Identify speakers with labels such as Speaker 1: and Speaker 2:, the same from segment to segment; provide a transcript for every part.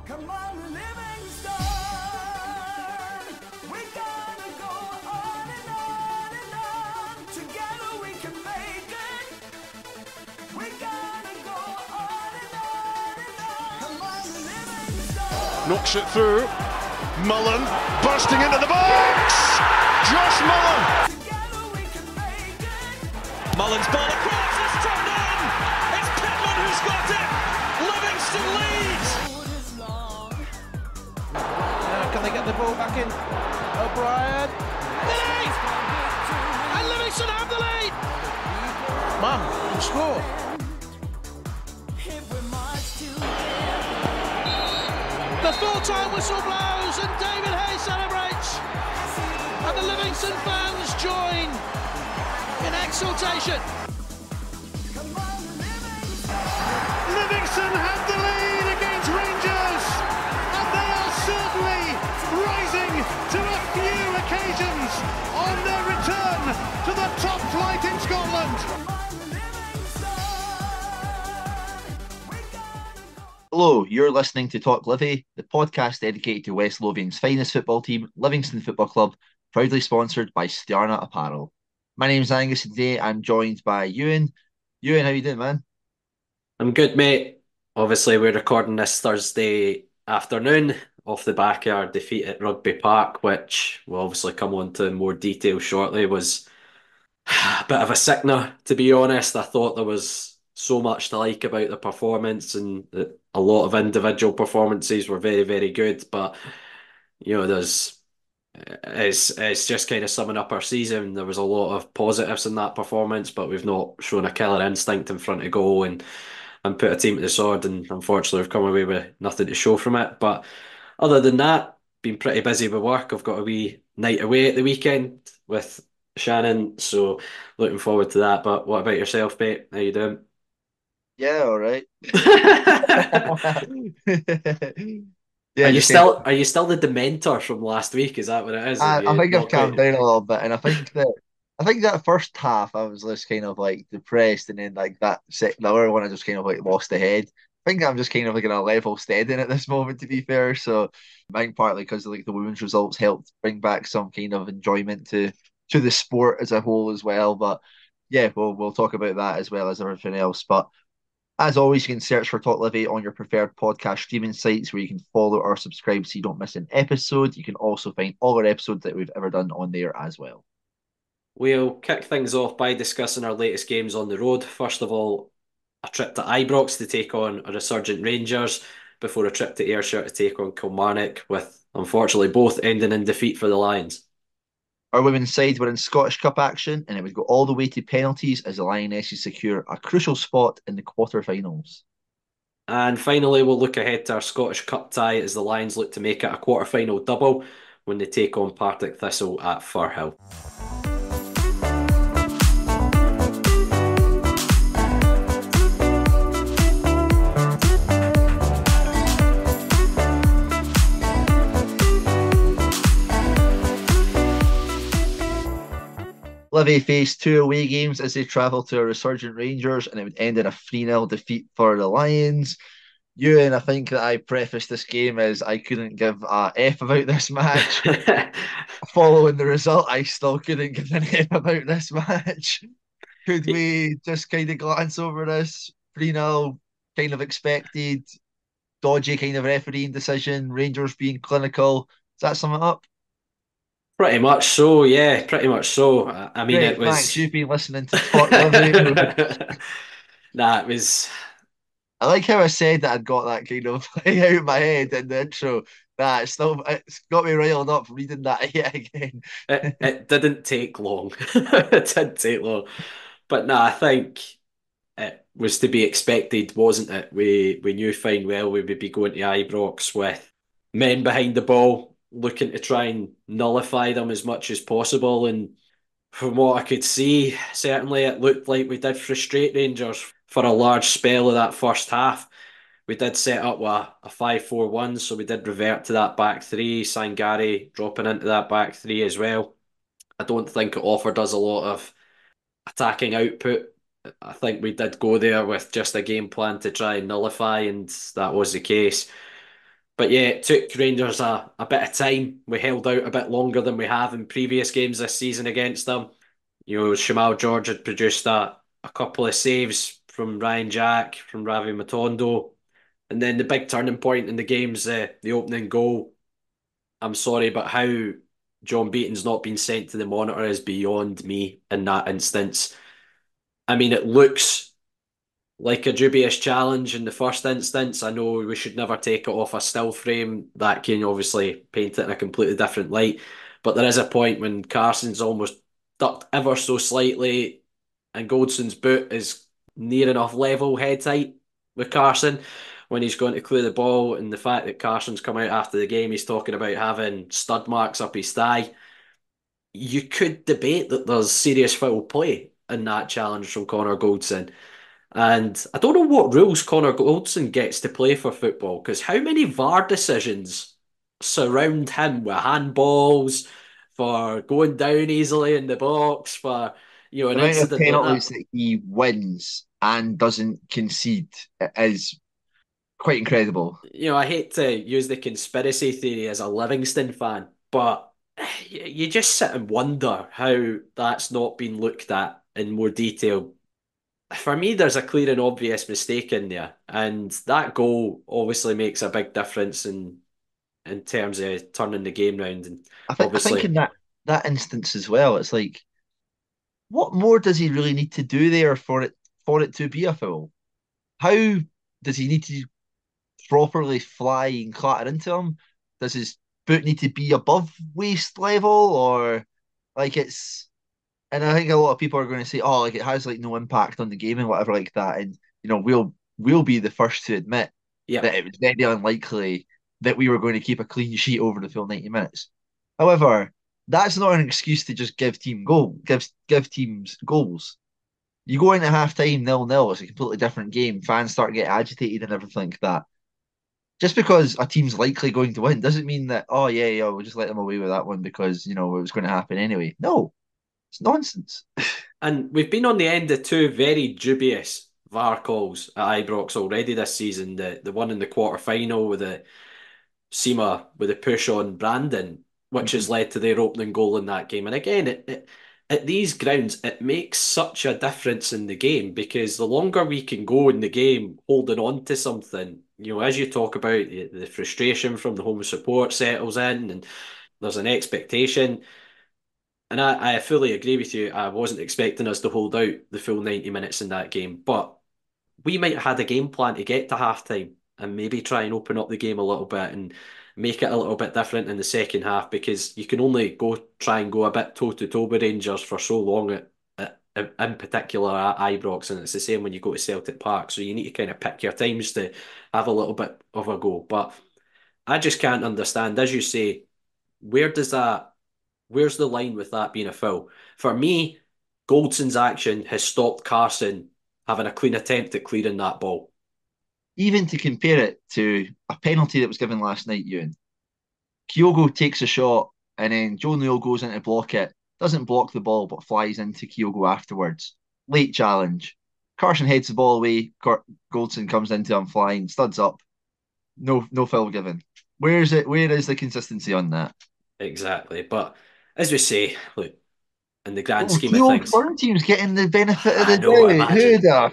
Speaker 1: Come on, living stone. We're gonna go on and on and on. Together we can make it. We're gonna go on and on and on. Come on, living stone.
Speaker 2: Knocks it through. Mullen bursting into the box. Josh Mullen.
Speaker 1: Together we can make it.
Speaker 3: Mullen's ball across, it's turned in! It's Pittman who's got it! Livingston leads!
Speaker 1: Road is long.
Speaker 4: Can they get the ball back in? O'Brien.
Speaker 3: Lead! And Livingston have the lead!
Speaker 4: Man, you score.
Speaker 1: If we march to
Speaker 3: The full-time whistle blows and David Hayes celebrates! And the Livingston fans join in exultation.
Speaker 1: come on, living
Speaker 2: Livingston have the lead against Rangers, and they are certainly rising to a few occasions on their return to the top flight in Scotland.
Speaker 5: Hello, you're listening to Talk Livi, the podcast dedicated to West Lothian's finest football team, Livingston Football Club, proudly sponsored by Stjarna Apparel. My name's Angus, and today I'm joined by Euan. Euan, how you doing, man?
Speaker 6: I'm good, mate. Obviously, we're recording this Thursday afternoon off the back of our defeat at Rugby Park, which we'll obviously come on to in more detail shortly, was a bit of a sickener, to be honest. I thought there was so much to like about the performance, and that a lot of individual performances were very, very good, but it's just kind of summing up our season. There was a lot of positives in that performance, but we've not shown a killer instinct in front of goal and put a team to the sword, and unfortunately we've come away with nothing to show from it. But other than that, been pretty busy with work. I've got a wee night away at the weekend with Shannon, so looking forward to that. But what about yourself, mate? How you doing?
Speaker 5: Yeah, all right.
Speaker 6: Are
Speaker 5: Yeah,
Speaker 6: you
Speaker 5: just
Speaker 6: still the Dementor from last week? Is that what it is? Have
Speaker 5: I
Speaker 6: you
Speaker 5: think I've
Speaker 6: not
Speaker 5: calmed
Speaker 6: quite?
Speaker 5: down a little bit, and I think that first half I was just kind of like depressed, and then like the other one I just kind of like lost the head. I think I'm just kind of like in a level steading at this moment, to be fair. So I think partly because like the women's results helped bring back some kind of enjoyment to the sport as a whole as well. But yeah, we'll talk about that as well as everything else. But as always, you can search for Talk Livy on your preferred podcast streaming sites where you can follow or subscribe so you don't miss an episode. You can also find all our episodes that we've ever done on there as well.
Speaker 6: We'll kick things off by discussing our latest games on the road. First of all, a trip to Ibrox to take on a resurgent Rangers before a trip to Ayrshire to take on Kilmarnock, with unfortunately both ending in defeat for the Lions.
Speaker 5: Our women's side were in Scottish Cup action, and it would go all the way to penalties as the Lionesses secure a crucial spot in the quarter-finals.
Speaker 6: And finally, we'll look ahead to our Scottish Cup tie as the Lions look to make it a quarter-final double when they take on Partick Thistle at Firhill.
Speaker 5: Livy faced two away games as they travelled to a resurgent Rangers, and it would end in a 3-0 defeat for the Lions. Ewan, I think that I prefaced this game as I couldn't give a F about this match. Following the result, I still couldn't give an F about this match. Could we just kind of glance over this 3-0, kind of expected, dodgy kind of refereeing decision, Rangers being clinical? Does that sum it up?
Speaker 6: Pretty much so, yeah, pretty much so. I mean, it
Speaker 5: Great, thanks.
Speaker 6: was.
Speaker 5: You've been listening to Talk Livi.
Speaker 6: Nah, it was.
Speaker 5: I like how I said that I'd got that kind of out of my head in the intro. It's got me riled up reading that yet again.
Speaker 6: It didn't take long. It didn't take long. But no, I think it was to be expected, wasn't it? We knew fine well we would be going to Ibrox with men behind the ball, looking to try and nullify them as much as possible. And from what I could see, certainly it looked like we did frustrate Rangers for a large spell of that first half. We did set up a 5-4-1, so we did revert to that back three. Sangari dropping into that back three as well. I don't think it offered us a lot of attacking output. I think we did go there with just a game plan to try and nullify, and that was the case. But yeah, it took Rangers a bit of time. We held out a bit longer than we have in previous games this season against them. Shamal George had produced a couple of saves from Ryan Jack, from Ravi Matondo. And then the big turning point in the game's the opening goal. I'm sorry, but how John Beaton's not been sent to the monitor is beyond me in that instance. I mean, it looks like a dubious challenge in the first instance. I know we should never take it off a still frame. That can obviously paint it in a completely different light. But there is a point when Carson's almost ducked ever so slightly, and Goldson's boot is near enough level head height with Carson when he's going to clear the ball. And the fact that Carson's come out after the game, he's talking about having stud marks up his thigh. You could debate that there's serious foul play in that challenge from Connor Goldson. And I don't know what rules Connor Goldson gets to play for football, because how many VAR decisions surround him with handballs, for going down easily in the box, for
Speaker 5: The
Speaker 6: an
Speaker 5: amount of
Speaker 6: incident like
Speaker 5: penalties
Speaker 6: that.
Speaker 5: that he wins and doesn't concede is quite incredible.
Speaker 6: I hate to use the conspiracy theory as a Livingston fan, but you just sit and wonder how that's not been looked at in more detail. For me, there's a clear and obvious mistake in there, and that goal obviously makes a big difference in terms of turning the game round. And
Speaker 5: I think
Speaker 6: obviously,
Speaker 5: in that instance as well, it's like, what more does he really need to do there for it to be a foul? How does he need to properly fly and clatter into him? Does his boot need to be above waist level, or like it's? And I think a lot of people are going to say, "Oh, like it has like no impact on the game and whatever like that." And we'll be the first to admit
Speaker 6: yeah,
Speaker 5: that it was very unlikely that we were going to keep a clean sheet over the full 90 minutes. However, that's not an excuse to just give teams goals. You go into half time 0-0, it's a completely different game. Fans start getting agitated and everything like that. Just because a team's likely going to win doesn't mean that, oh yeah, we'll just let them away with that one because it was going to happen anyway. No, it's nonsense.
Speaker 6: and we've been on the end of two very dubious VAR calls at Ibrox already this season. The one in the quarter final with the Sema with a push on Brandon, which has led to their opening goal in that game. And again, at these grounds, it makes such a difference in the game, because the longer we can go in the game holding on to something, as you talk about, the frustration from the home support settles in, and there's an expectation. And I fully agree with you. I wasn't expecting us to hold out the full 90 minutes in that game, but we might have had a game plan to get to halftime and maybe try and open up the game a little bit and make it a little bit different in the second half, because you can only try and go a bit toe to toe with Rangers for so long in particular at Ibrox, and it's the same when you go to Celtic Park. So you need to kind of pick your times to have a little bit of a go. But I just can't understand, as you say, where does that where's the line with that being a foul? For me, Goldson's action has stopped Carson having a clean attempt at clearing that ball.
Speaker 5: Even to compare it to a penalty that was given last night, Ewan, Kyogo takes a shot and then Joe Newell goes in to block it, doesn't block the ball but flies into Kyogo afterwards. Late challenge. Carson heads the ball away. Goldson comes into him flying, studs up. No foul given. Where is it? Where is the consistency on that?
Speaker 6: Exactly. But as we say, look, in the grand
Speaker 5: Oh,
Speaker 6: scheme
Speaker 5: the
Speaker 6: of
Speaker 5: old
Speaker 6: things,
Speaker 5: firm team's getting the benefit of
Speaker 6: I
Speaker 5: the
Speaker 6: know,
Speaker 5: doubt. Who
Speaker 6: imagine.
Speaker 5: the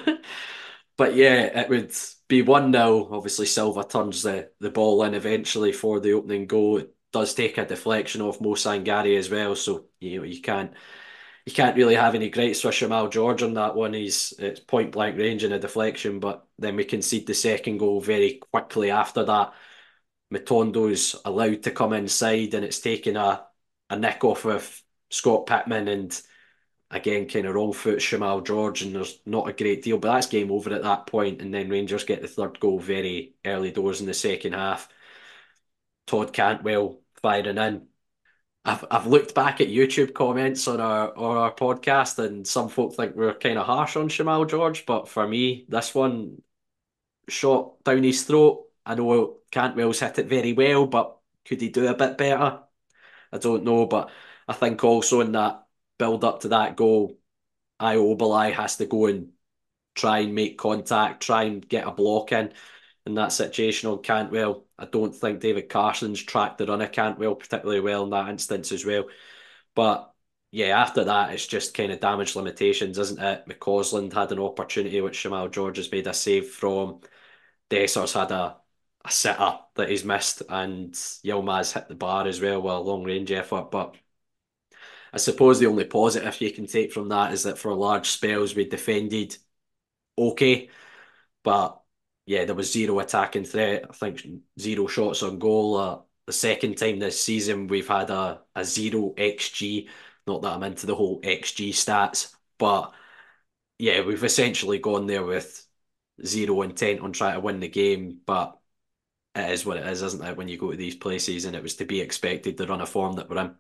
Speaker 5: fuck?
Speaker 6: But yeah, it would be 1-0. Obviously, Silva turns the ball in eventually for the opening goal. It does take a deflection off Mo Sangari as well, so you can't really have any gripes for Shamal George on that one. It's point blank range and a deflection, but then we concede the second goal very quickly after that. Matondo's allowed to come inside, and it's taken a nick off of Scott Pittman, and again, kind of wrong foot Shamal George, and there's not a great deal, but that's game over at that point. And then Rangers get the third goal very early doors in the second half. Todd Cantwell firing in. I've looked back at YouTube comments on our podcast, and some folk think we're kind of harsh on Shamal George, but for me, this one shot down his throat. I know Cantwell's hit it very well, but could he do a bit better? I don't know, but I think also in that build up to that goal, Io Obalai has to go and try and make contact, try and get a block in. in that situation on Cantwell. I don't think David Carson's tracked the run of Cantwell particularly well in that instance as well. But yeah, after that, it's just kind of damage limitations, isn't it? McCausland had an opportunity which Jamal George has made a save from. Dessers had a sitter that he's missed, and Yilmaz hit the bar as well with a long range effort. But I suppose the only positive you can take from that is that for large spells we defended okay, but yeah, there was zero attacking threat. I think zero shots on goal. The second time this season we've had a zero XG. Not that I'm into the whole XG stats, but yeah, we've essentially gone there with zero intent on trying to win the game. But it is what it is, isn't it? When you go to these places, and it was to be expected the run of form that we're in.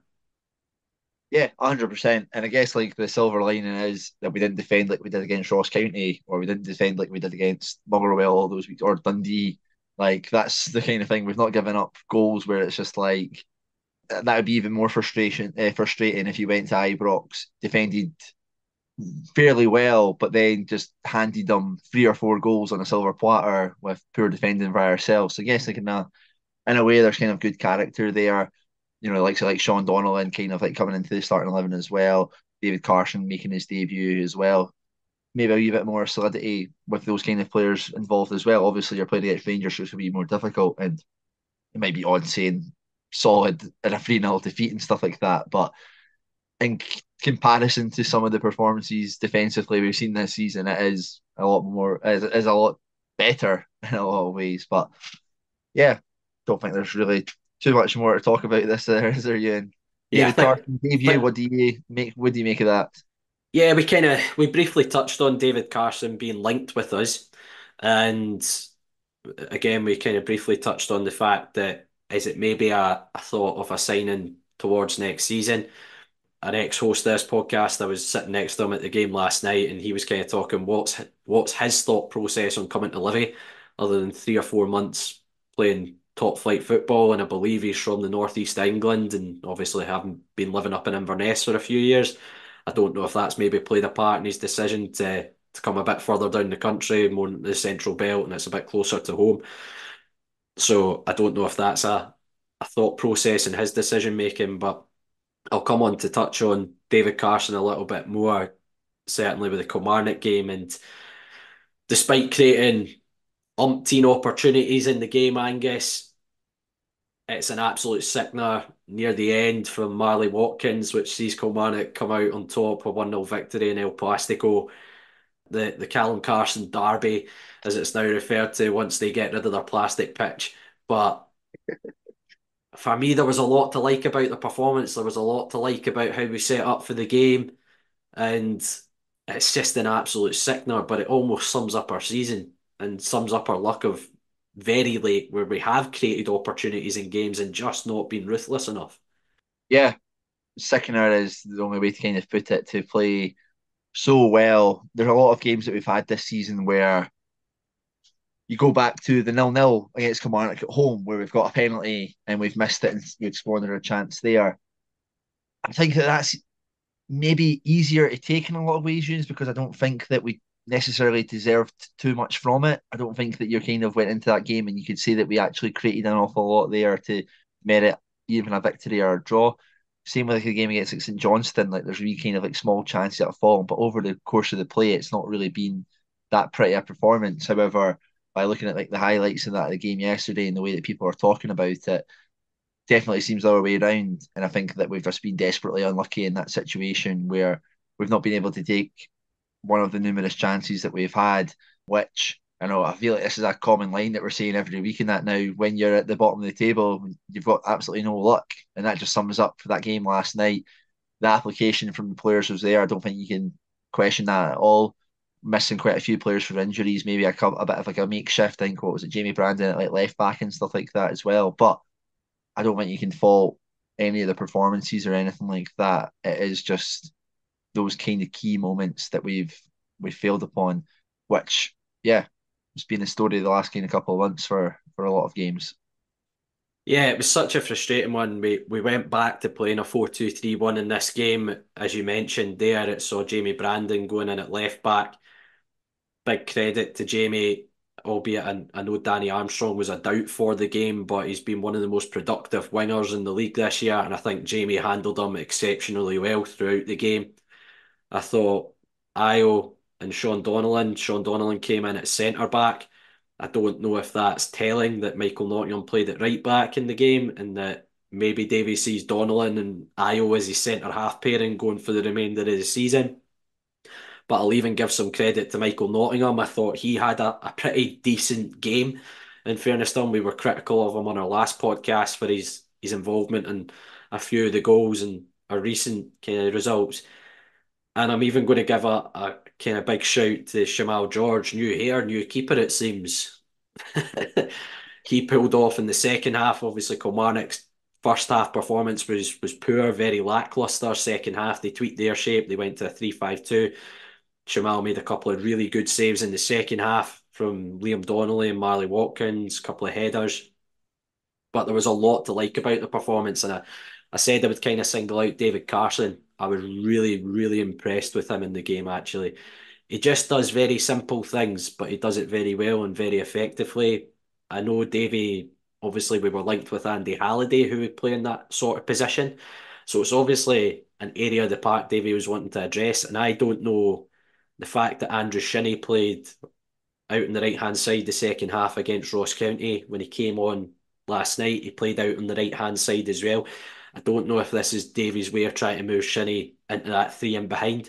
Speaker 5: Yeah, 100%. And I guess like the silver lining is that we didn't defend like we did against Ross County, or we didn't defend like we did against Motherwell all those weeks, or Dundee. Like that's the kind of thing we've not given up goals where it's just like that would be even more frustrating if you went to Ibrox, defended fairly well, but then just handed them 3 or 4 goals on a silver platter with poor defending by ourselves. So I guess like in a way there's kind of good character there. Like Sean Donnellan kind of like coming into the starting 11 as well. David Carson making his debut as well. Maybe a wee bit more solidity with those kind of players involved as well. Obviously, you're playing against Rangers, so it's going to be more difficult, and it might be odd saying solid in a 3-0 defeat and stuff like that. But in comparison to some of the performances defensively we've seen this season, it is a lot better in a lot of ways. But yeah, don't think there's really too much more to talk about this there, is there, Ewan?
Speaker 6: Yeah, I
Speaker 5: David
Speaker 6: think.
Speaker 5: Carson debut,
Speaker 6: But
Speaker 5: what do you make of that?
Speaker 6: yeah, we briefly touched on David Carson being linked with us, and again we kind of briefly touched on the fact that is it maybe a thought of a signing towards next season. An ex-host of this podcast, I was sitting next to him at the game last night, and he was kind of talking what's his thought process on coming to Livy, other than 3 or 4 months playing top flight football, and I believe he's from the northeast of England, and obviously having been living up in Inverness for a few years. I don't know if that's maybe played a part in his decision to come a bit further down the country, more in the central belt, and it's a bit closer to home. So I don't know if that's a thought process in his decision making, but I'll come on to touch on David Carson a little bit more, certainly with the Kilmarnock game. And despite creating umpteen opportunities in the game, Angus, it's an absolute sickener near the end from Marley Watkins, which sees Kilmarnock come out on top with 1-0 victory in El Plastico. The Callum Carson derby, as it's now referred to, once they get rid of their plastic pitch. But for me, there was a lot to like about the performance. There was a lot to like about how we set up for the game. And it's just an absolute sickener, but it almost sums up our season and sums up our luck of very late where we have created opportunities in games and just not been ruthless enough.
Speaker 5: Yeah, sickener is the only way to kind of put it, to play so well. There's a lot of games that we've had this season where you go back to the 0-0 against Kilmarnock at home, where we've got a penalty and we've missed it and we've squandered a chance there. I think that's maybe easier to take in a lot of ways, James, because I don't think that we necessarily deserved too much from it. I don't think that you kind of went into that game and you could say that we actually created an awful lot there to merit even a victory or a draw. Same with like the game against like St Johnstone, like there's really kind of like small chances that have fallen, but over the course of the play, it's not really been that pretty a performance. However, by looking at like the highlights of the game yesterday and the way that people are talking about it, definitely seems the other way around. And I think that we've just been desperately unlucky in that situation where we've not been able to take one of the numerous chances that we've had, which I feel like this is a common line that we're saying every week in that now. When you're at the bottom of the table, you've got absolutely no luck. And that just sums up for that game last night. The application from the players was there. I don't think you can question that at all. Missing quite a few players for injuries, maybe a bit of like a makeshift. I think what was it, Jamie Brandon at like left back and stuff like that as well. But I don't think you can fault any of the performances or anything like that. It is just those kind of key moments that we've failed upon, which yeah, it's been the story of the last kind of couple of months for a lot of games.
Speaker 6: Yeah, it was such a frustrating one. We went back to playing a 4-2-3-1 in this game. As you mentioned there, it saw Jamie Brandon going in at left back. Big credit to Jamie. albeit I know Danny Armstrong was a doubt for the game, but he's been one of the most productive wingers in the league this year, and I think Jamie handled him exceptionally well throughout the game. I thought Io and Sean Donnellan came in at centre back. I don't know if that's telling that Michael Nottingham played at right back in the game and that maybe Davy sees Donnellan and Io as his centre half pairing going for the remainder of the season. But I'll even give some credit to Michael Nottingham. I thought he had a pretty decent game. In fairness to him, we were critical of him on our last podcast for his involvement in a few of the goals and our recent kind of results. And I'm even going to give a kind of big shout to Shamal George, new hair, new keeper, it seems. He pulled off in the second half. Obviously, Kilmarnock's first half performance was poor, very lacklustre. Second half, they tweaked their shape. They went to a 3-5-2. Shamal made a couple of really good saves in the second half from Liam Donnelly and Marley Watkins, a couple of headers. But there was a lot to like about the performance, and I said I would kind of single out David Carson. I was really, really impressed with him in the game, actually. He just does very simple things, but he does it very well and very effectively. I know Davy, obviously, we were linked with Andy Halliday, who would play in that sort of position. So it's obviously an area of the park Davy was wanting to address. And I don't know the fact that Andrew Shinnie played out on the right hand side the second half against Ross County when he came on last night. He played out on the right hand side as well. I don't know if this is Davy's way of trying to move Shinnie into that three in behind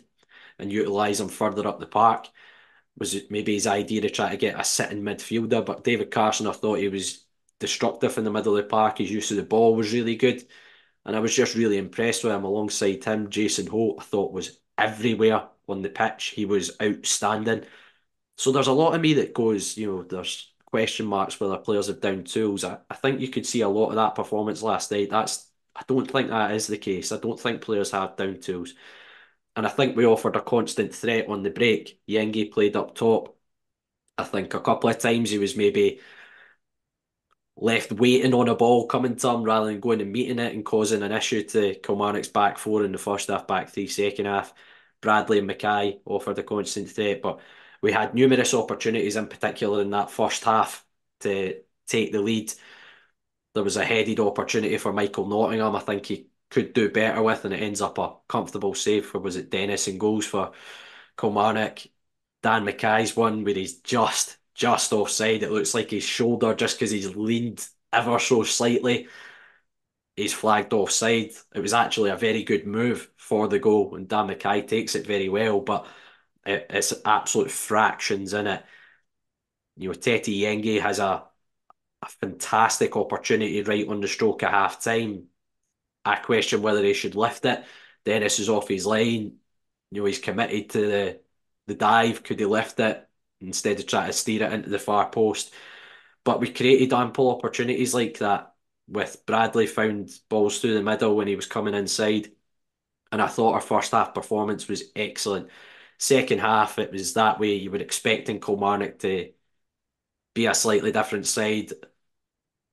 Speaker 6: and utilise him further up the park. Was it maybe his idea to try to get a sitting midfielder? But David Carson, I thought he was destructive in the middle of the park. His use of the ball was really good. And I was just really impressed with him. Alongside him, Jason Holt, I thought was everywhere on the pitch. He was outstanding. So there's a lot of me that goes, there's question marks whether players have down tools. I think you could see a lot of that performance last night. I don't think that is the case. I don't think players have down tools. And I think we offered a constant threat on the break. Yengi played up top. I think a couple of times he was maybe left waiting on a ball coming to him rather than going and meeting it and causing an issue to Kilmarnock's back four in the first half, back three second half. Bradley and Mackay offered a constant threat, but we had numerous opportunities, in particular in that first half, to take the lead. There was a headed opportunity for Michael Nottingham. I think he could do better with, and it ends up a comfortable save for, was it Dennis, and goals for Kilmarnock. Dan Mackay's one where he's just offside. It looks like his shoulder, just because he's leaned ever so slightly, he's flagged offside. It was actually a very good move for the goal, and Dan Mackay takes it very well, but it's absolute fractions in it. Tete Yenge has a fantastic opportunity right on the stroke of half time. I question whether he should lift it. Dennis is off his line. He's committed to the dive. Could he lift it instead of trying to steer it into the far post? But we created ample opportunities like that, with Bradley found balls through the middle when he was coming inside. And I thought our first half performance was excellent. Second half, it was that way. You were expecting Kilmarnock to be a slightly different side.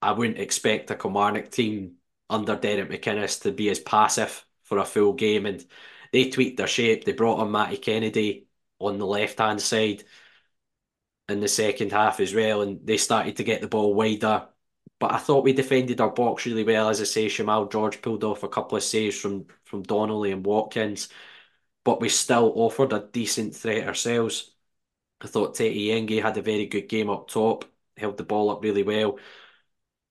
Speaker 6: I wouldn't expect a Kilmarnock team under Derek McInnes to be as passive for a full game, and they tweaked their shape. They brought on Matty Kennedy on the left-hand side in the second half as well, and they started to get the ball wider. But I thought we defended our box really well. As I say, Shamal George pulled off a couple of saves from Donnelly and Watkins, but we still offered a decent threat ourselves. I thought Tete Yenge had a very good game up top, held the ball up really well.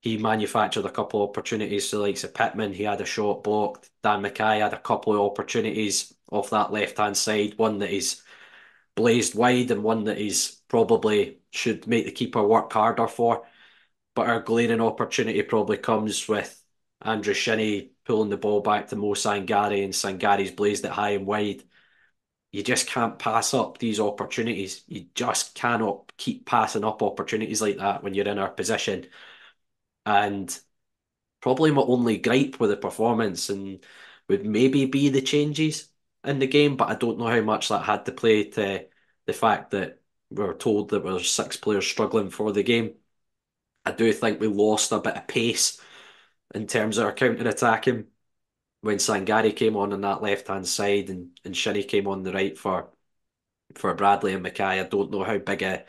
Speaker 6: He manufactured a couple of opportunities to the likes of Pittman. He had a shot blocked. Dan Mackay had a couple of opportunities off that left-hand side. One that he's blazed wide and one that he's probably should make the keeper work harder for. But our glaring opportunity probably comes with Andrew Shinnie pulling the ball back to Mo Sangari, and Sangari's blazed it high and wide. You just can't pass up these opportunities. You just cannot keep passing up opportunities like that when you're in our position. And probably my only gripe with the performance and would maybe be the changes in the game, but I don't know how much that had to play to the fact that we were told that there were six players struggling for the game. I do think we lost a bit of pace in terms of our counter-attacking when Sangari came on that left-hand side and Shinnie came on the right for Bradley and Mackay. I don't know how big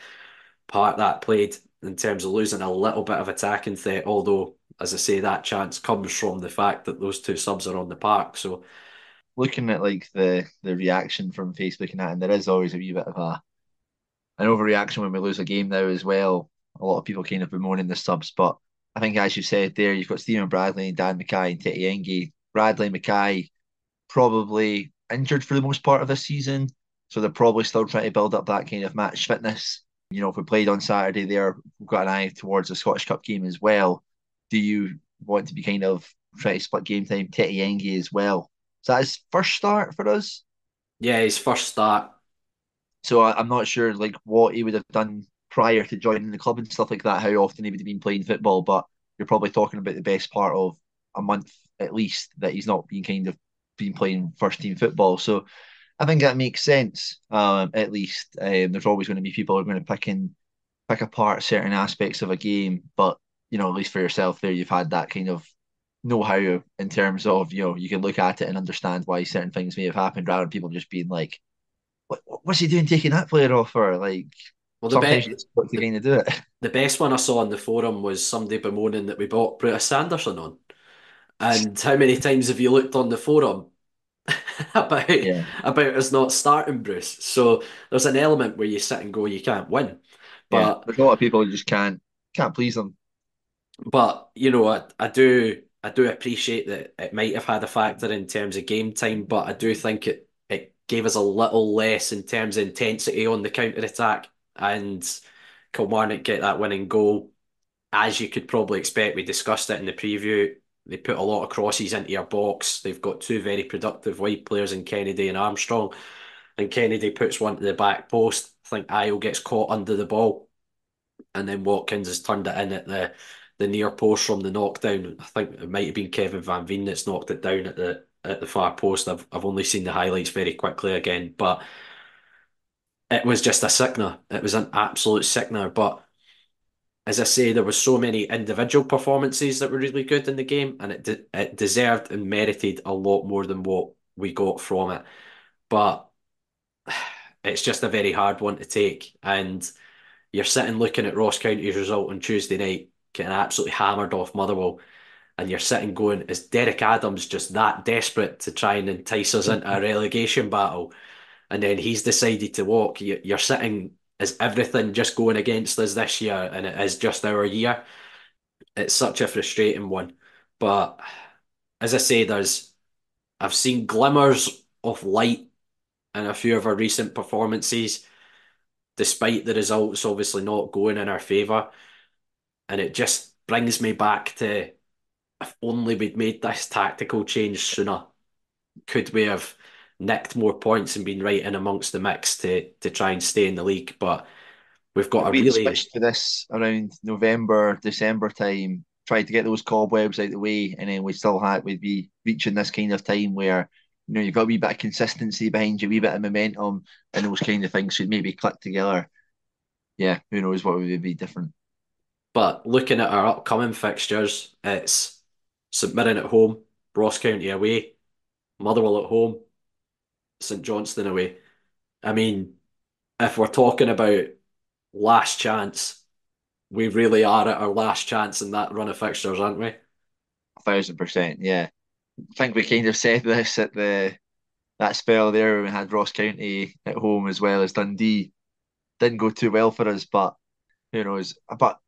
Speaker 6: part that played in terms of losing a little bit of attacking threat. Although, as I say, that chance comes from the fact that those two subs are on the park. So
Speaker 5: Looking at like the reaction from Facebook and that, and there is always a wee bit of an overreaction when we lose a game now as well. A lot of people kind of bemoaning the subs, but I think as you said there, you've got Stephen Bradley and Dan Mackay and Tete Engie. Bradley, Mackay probably injured for the most part of this season, so they're probably still trying to build up that kind of match fitness. If we played on Saturday there, we've got an eye towards the Scottish Cup game as well. Do you want to be kind of trying to split game time Tete Engie as well? Is that his first start for us?
Speaker 6: yeah, his first start.
Speaker 5: So I'm not sure like what he would have done prior to joining the club and stuff like that, how often he would have been playing football, but you're probably talking about the best part of a month at least that he's not been kind of been playing first team football. So I think that makes sense. At least there's always going to be people who are going to pick apart certain aspects of a game, but at least for yourself there, you've had that kind of know-how in terms of you can look at it and understand why certain things may have happened rather than people just being like, what's he doing taking that player off for? Like,
Speaker 6: Well,
Speaker 5: sometimes you just got to
Speaker 6: the,
Speaker 5: kind of do it.
Speaker 6: the best one I saw on the forum was somebody bemoaning that we bought Bruce Sanderson on. And how many times have you looked on the forum about
Speaker 5: Yeah,
Speaker 6: about us not starting Bruce? So there's an element where you sit and go, you can't win.
Speaker 5: yeah.
Speaker 6: But
Speaker 5: There's a lot of people who just can't please them.
Speaker 6: I do appreciate that it might have had a factor in terms of game time, but I do think it gave us a little less in terms of intensity on the counter attack, and Kilmarnock get that winning goal. As you could probably expect, we discussed it in the preview. They put a lot of crosses into your box. They've got two very productive wide players in Kennedy and Armstrong, and Kennedy puts one to the back post. I think Ayo gets caught under the ball, and then Watkins has turned it in at the near post from the knockdown. I think it might have been Kevin Van Veen that's knocked it down at the far post. I've only seen the highlights very quickly again, but it was just a sickener. It was an absolute sickener. But as I say, there was so many individual performances that were really good in the game, and it deserved and merited a lot more than what we got from it. But it's just a very hard one to take, and you're sitting looking at Ross County's result on Tuesday night, getting absolutely hammered off Motherwell, and you're sitting going, is Derek Adams just that desperate to try and entice us into a relegation battle? And then he's decided to walk. You're sitting, is everything just going against us this year, and it is just our year? It's such a frustrating one. But as I say, I've seen glimmers of light in a few of our recent performances, despite the results obviously not going in our favour. And it just brings me back to, if only we'd made this tactical change sooner, could we have nicked more points and been right in amongst the mix to try and stay in the league? But we've got
Speaker 5: If
Speaker 6: a
Speaker 5: we'd
Speaker 6: really,
Speaker 5: switched to this around November, December time, tried to get those cobwebs out of the way, and then we'd be reaching this kind of time where you've got a wee bit of consistency behind you, a wee bit of momentum, and those kind of things should maybe click together. Yeah, who knows what would be different.
Speaker 6: but looking at our upcoming fixtures, it's St Mirren at home, Ross County away, Motherwell at home, St Johnstone away. I mean, if we're talking about last chance, we really are at our last chance in that run of fixtures, aren't we?
Speaker 5: 1,000%, yeah. I think we kind of said this at that spell there when we had Ross County at home as well as Dundee. Didn't go too well for us, but who knows? But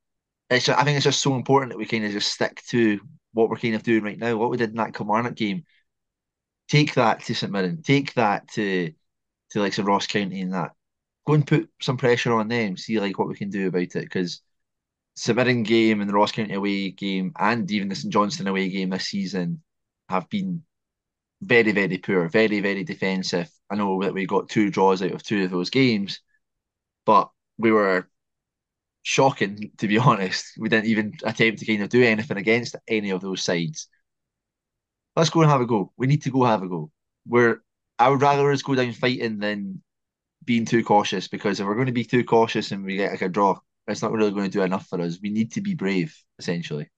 Speaker 5: I think it's just so important that we kind of just stick to what we're kind of doing right now. What we did in that Kilmarnock game, take that to St Mirren, take that to like St Ross County and that. Go and put some pressure on them, see like what we can do about it. Because St Mirren game and the Ross County away game and even the St Johnstone away game this season have been very, very poor, very, very defensive. I know that we got two draws out of two of those games, but we were shocking, to be honest. We didn't even attempt to kind of do anything against any of those sides. Let's go and have a go. We need to go have a go. I would rather us go down fighting than being too cautious, because if we're going to be too cautious and we get like a draw, it's not really going to do enough for us. We need to be brave, essentially.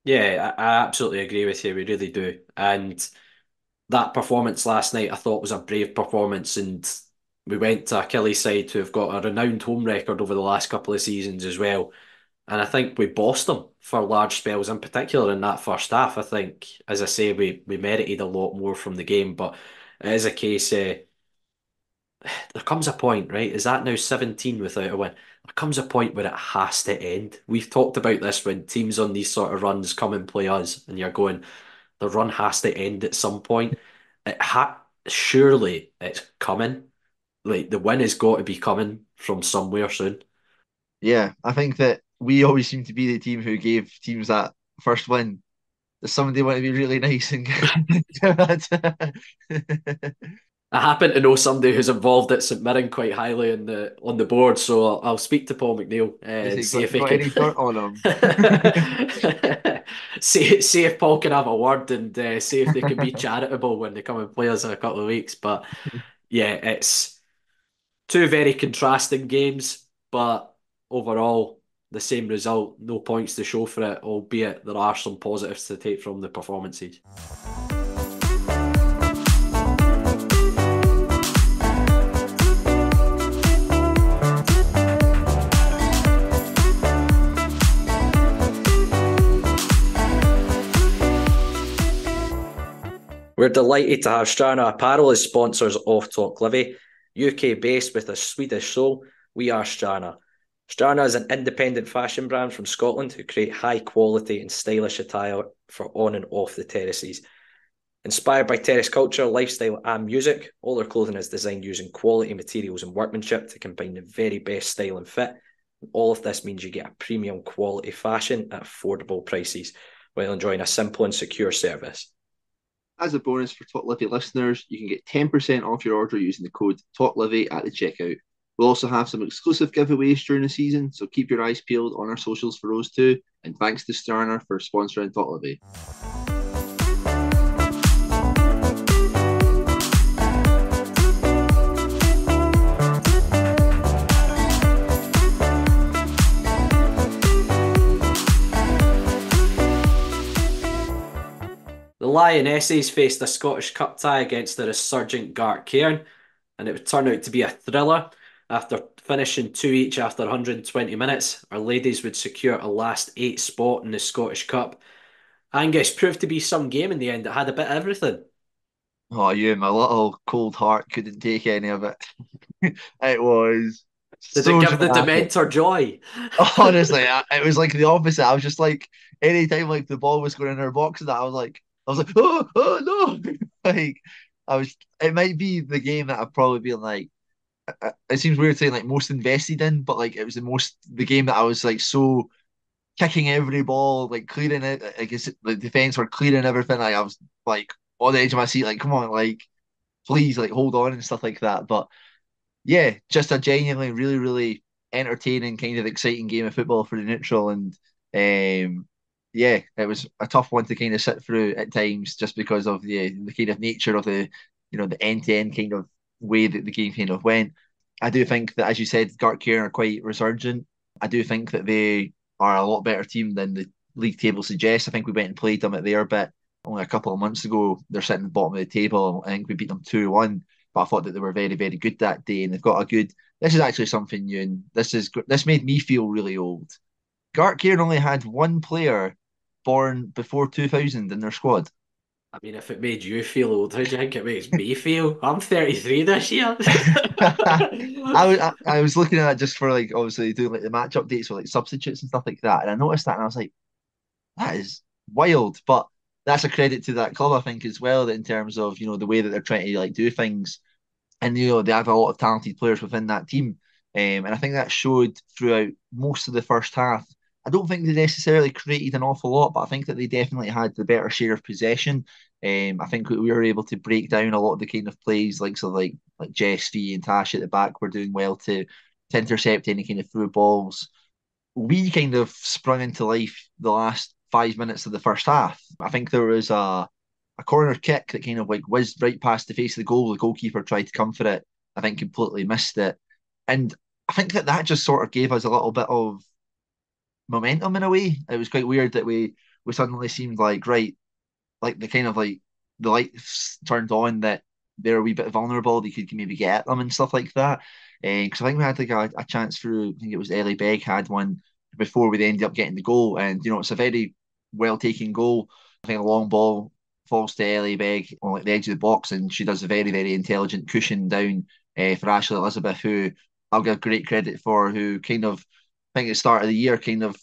Speaker 6: Yeah, I absolutely agree with you. We really do. And that performance last night, I thought was a brave performance, and We went to a Killie side who have got a renowned home record over the last couple of seasons as well. And I think we bossed them for large spells, in particular in that first half. I think, as I say, we merited a lot more from the game, but it is a case. There comes a point, right? Is that now 17 without a win? There comes a point where it has to end. We've talked about this when teams on these sort of runs come and play us, and you're going, the run has to end at some point. Surely it's coming. Like the win has got to be coming from somewhere soon.
Speaker 5: Yeah, I think that we always seem to be the team who gave teams that first win. Does somebody want to be really nice and give that?
Speaker 6: I happen to know somebody who's involved at St Mirren quite highly on the board, so I'll speak to Paul McNeil
Speaker 5: Is
Speaker 6: and
Speaker 5: he
Speaker 6: see if he
Speaker 5: got
Speaker 6: can
Speaker 5: any dirt on him?
Speaker 6: see if Paul can have a word and see if they can be charitable when they come and play us in a couple of weeks. But yeah, it's two very contrasting games, but overall the same result. No points to show for it, albeit there are some positives to take from the performances. We're delighted to have Strana Apparel as sponsors of Talk Livi. UK based with a Swedish soul, we are Strana. Strana is an independent fashion brand from Scotland who create high quality and stylish attire for on and off the terraces. Inspired by terrace culture, lifestyle and music, all their clothing is designed using quality materials and workmanship to combine the very best style and fit. All of this means you get a premium quality fashion at affordable prices while enjoying a simple and secure service.
Speaker 5: As a bonus for Talk Livy listeners, you can get 10% off your order using the code TalkLivy at the checkout. We'll also have some exclusive giveaways during the season, so keep your eyes peeled on our socials for those too. And thanks to Sterner for sponsoring Talk Livy.
Speaker 6: The Lionesses faced a Scottish Cup tie against the resurgent Gartcairn, and it would turn out to be a thriller. After finishing 2 each after 120 minutes, our ladies would secure a last 8 spot in the Scottish Cup. Angus proved to be some game in the end. It had a bit of everything.
Speaker 5: Oh, you, my little cold heart couldn't take any of it. It was
Speaker 6: Did it
Speaker 5: so
Speaker 6: give the
Speaker 5: dramatic.
Speaker 6: Dementor joy?
Speaker 5: Honestly, it was like the opposite. I was just like, anytime like the ball was going in our box and that, I was like, oh no, like I was. It might be the game that I've probably been like. It seems weird saying like most invested in, but like it was the game that I was like so kicking every ball, like clearing it. I guess the defense were clearing everything. Like I was like on the edge of my seat, like come on, like please, like hold on and stuff like that. But yeah, just a genuinely really, really entertaining, kind of exciting game of football for the neutral. And yeah, it was a tough one to kind of sit through at times just because of the kind of nature of the end to end kind of way that the game kind of went. I do think that, as you said, Gartcairn are quite resurgent. I do think that they are a lot better team than the league table suggests. I think we went and played them at their bit only a couple of months ago. They're sitting at the bottom of the table. I think we beat them 2-1, but I thought that they were very, very good that day, and they've got a good. This is actually something new, and this made me feel really old. Gartcairn only had one player born before 2000 in their squad.
Speaker 6: I mean, if it made you feel old, how do you think it makes me feel? I'm 33 this year.
Speaker 5: I was looking at that just for like obviously doing like the match updates or like substitutes and stuff like that, and I noticed that and I was like, that is wild. But that's a credit to that club, I think, as well, that in terms of the way that they're trying to like do things, and they have a lot of talented players within that team, and I think that showed throughout most of the first half. I don't think they necessarily created an awful lot, but I think that they definitely had the better share of possession. I think we were able to break down a lot of the kind of plays, like Jess Fee and Tash at the back were doing well to intercept any kind of through balls. We kind of sprung into life the last 5 minutes of the first half. I think there was a corner kick that kind of like whizzed right past the face of the goal. The goalkeeper tried to come for it. I think completely missed it. And I think that just sort of gave us a little bit of momentum in a way. It was quite weird that we suddenly seemed like, right, like the kind of like the lights turned on, that they're a wee bit vulnerable, they could maybe get at them and stuff like that. Because I think we had like a chance through, I think it was Ellie Begg had one before we ended up getting the goal. And, it's a very well taken goal. I think a long ball falls to Ellie Begg on like the edge of the box, and she does a very, very intelligent cushion down for Ashley Elizabeth, who I'll give great credit for, who kind of, I think at the start of the year, kind of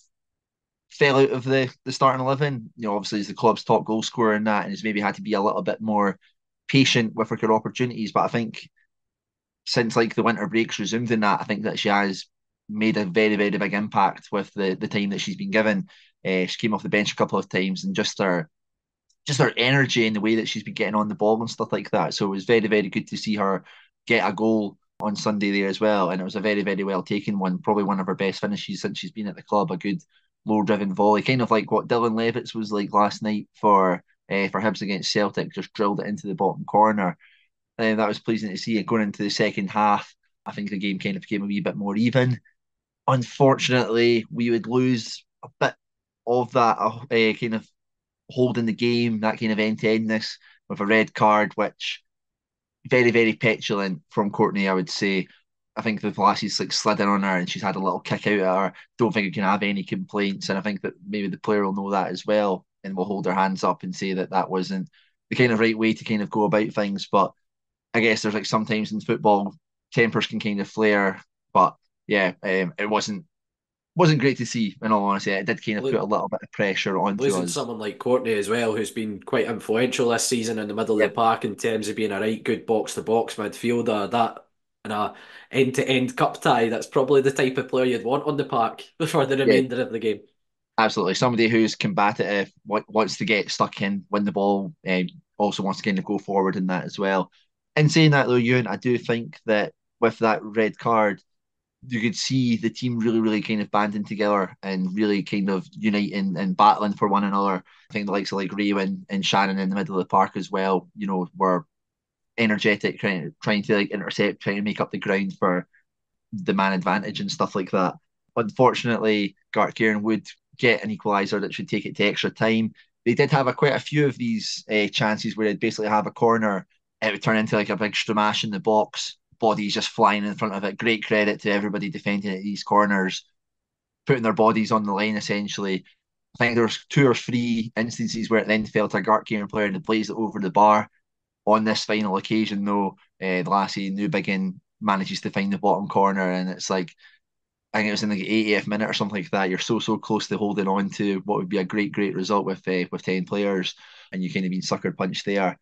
Speaker 5: fell out of the starting 11. Obviously, he's the club's top goal scorer in that, and has maybe had to be a little bit more patient with her opportunities. But I think since like the winter breaks resumed in that, I think that she has made a very, very big impact with the time that she's been given. She came off the bench a couple of times, and just her energy and the way that she's been getting on the ball and stuff like that. So it was very, very good to see her get a goal on Sunday there as well. And it was a very, very well taken one, probably one of her best finishes since she's been at the club. A good low driven volley, kind of like what Dylan Levitt's was like last night for Hibs against Celtic, just drilled it into the bottom corner. And that was pleasing to see it going into the second half. I think the game kind of became a wee bit more even. Unfortunately, we would lose a bit of that kind of holding the game, that kind of end-to-endness with a red card, which very, very petulant from Courtney, I would say. I think the lassie's like slid in on her and she's had a little kick out at her. Don't think you can have any complaints. And I think that maybe the player will know that as well and will hold their hands up and say that that wasn't the kind of right way to kind of go about things. But I guess there's like sometimes in football, tempers can kind of flare. But yeah, it wasn't great to see, in all honesty. It did kind of put a little bit of pressure onto
Speaker 6: Losing
Speaker 5: us.
Speaker 6: someone like Courtney as well, who's been quite influential this season in the middle of
Speaker 5: Yep.
Speaker 6: the park in terms of being a right good box to box midfielder, that in a end to end cup tie, that's probably the type of player you'd want on the park for the
Speaker 5: Yeah,
Speaker 6: remainder of the game.
Speaker 5: absolutely. Somebody who's combative, wants to get stuck in, win the ball, and also wants to kind of go forward in that as well. In saying that though, Ewan, I do think that with that red card, you could see the team really, really kind of banding together and really kind of uniting and battling for one another. I think the likes of like Ray and Shannon in the middle of the park as well, were energetic, trying to like intercept, trying to make up the ground for the man advantage and stuff like that. Unfortunately, Gartcairn would get an equaliser that should take it to extra time. They did have quite a few of these chances where they'd basically have a corner, it would turn into like a big stramash in the box, bodies just flying in front of it. Great credit to everybody defending at these corners, putting their bodies on the line essentially. I think there was 2 or 3 instances where it then fell to a Gartcairn player and it blazed it over the bar. On this final occasion, though, the lassie Newbigin manages to find the bottom corner, and it's like I think it was in the 80th minute or something like that. You're so close to holding on to what would be a great result with 10 players, and you kind of been sucker punched there.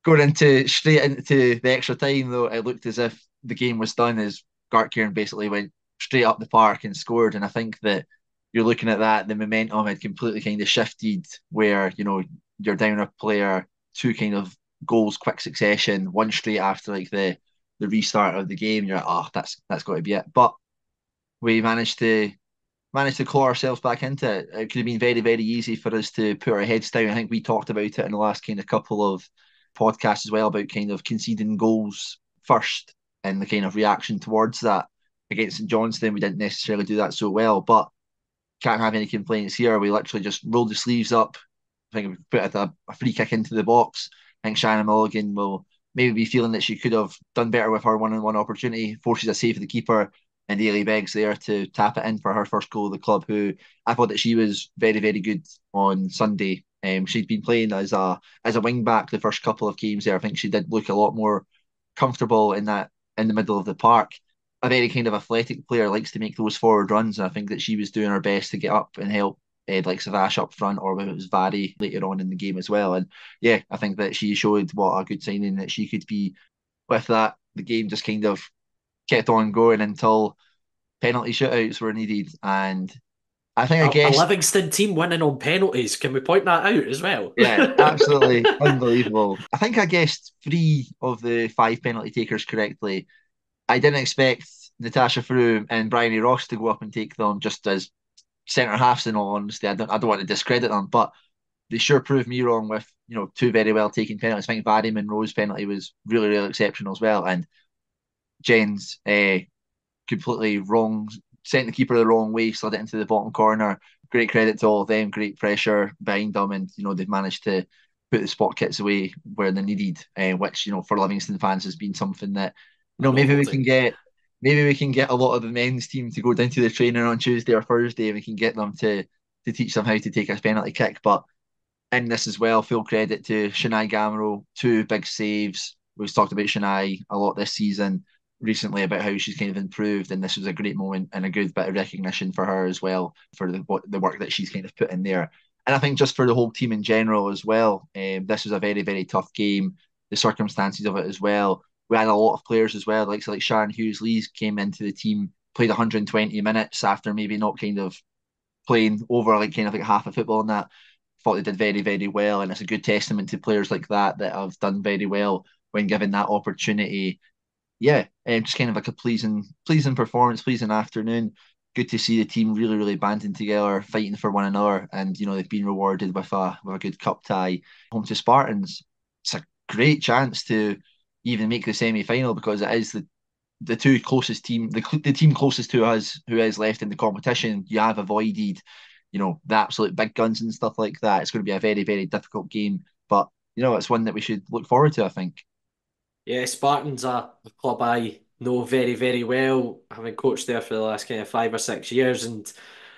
Speaker 5: Going into straight into the extra time, though, it looked as if the game was done as Gartcairn basically went straight up the park and scored. And I think that you're looking at that, the momentum had completely kind of shifted where, you're down a player, 2 kind of goals, quick succession, one straight after like the restart of the game. You're like, oh, that's got to be it. But we managed to claw ourselves back into it. It could have been very, very easy for us to put our heads down. I think we talked about it in the last kind of couple of podcasts as well about kind of conceding goals first and the kind of reaction towards that. Against St Johnstone, we didn't necessarily do that so well, but can't have any complaints here. We literally just rolled the sleeves up. I think we put a free kick into the box. I think Shannon Mulligan will maybe be feeling that she could have done better with her one-on-one opportunity, forces a save for the keeper, and Ailey Beggs there to tap it in for her first goal of the club, who I thought that she was very, very good on Sunday. She'd been playing as a wing back the first couple of games there. I think she did look a lot more comfortable in the middle of the park. A very kind of athletic player, likes to make those forward runs, and I think that she was doing her best to get up and help like Savash up front, or whether it was Vary later on in the game as well. And yeah, I think that she showed what a good signing that she could be with that. The game just kind of kept on going until penalty shootouts were needed. And I
Speaker 6: A
Speaker 5: guess,
Speaker 6: Livingston team winning on penalties. Can we point that out as well?
Speaker 5: yeah, absolutely unbelievable. I guessed 3 of the 5 penalty takers correctly. I didn't expect Natasha Frew and Bryony Ross to go up and take them just as centre halves, in all honesty. I don't want to discredit them, but they sure proved me wrong with 2 very well taken penalties. I think Barry Monroe's penalty was really, really exceptional as well, and Jen's completely wrong, sent the keeper the wrong way, slid it into the bottom corner. Great credit to all of them, great pressure behind them, and they've managed to put the spot kits away where they're needed, which for Livingston fans has been something that
Speaker 6: A
Speaker 5: maybe we
Speaker 6: novelty.
Speaker 5: can get. Maybe we can get a lot of the men's team to go down to the training on Tuesday or Thursday, and we can get them to teach them how to take a penalty kick. But in this as well, full credit to Shania Gamero, two big saves. We've talked about Shania a lot this season recently about how she's kind of improved, and this was a great moment and a good bit of recognition for her as well for the work that she's kind of put in there. And I think just for the whole team in general as well, this was a very, very tough game. The circumstances of it as well. We had a lot of players as well, like Sharon Hughes-Lees came into the team, played 120 minutes after maybe not kind of playing over like kind of like half of football and that. Thought they did very, very well, and it's a good testament to players like that that have done very well when given that opportunity. Yeah, just kind of like a pleasing performance, pleasing afternoon. Good to see the team really, really banding together, fighting for one another, and they've been rewarded with a good cup tie home to Spartans. It's a great chance to even make the semi final because it is the two closest team, the team closest to us who is left in the competition. You have avoided, the absolute big guns and stuff like that. It's going to be a very, very difficult game, but it's one that we should look forward to, I think.
Speaker 6: Yeah, Spartans are a club I know very, very well, having coached there for the last kind of 5 or 6 years, and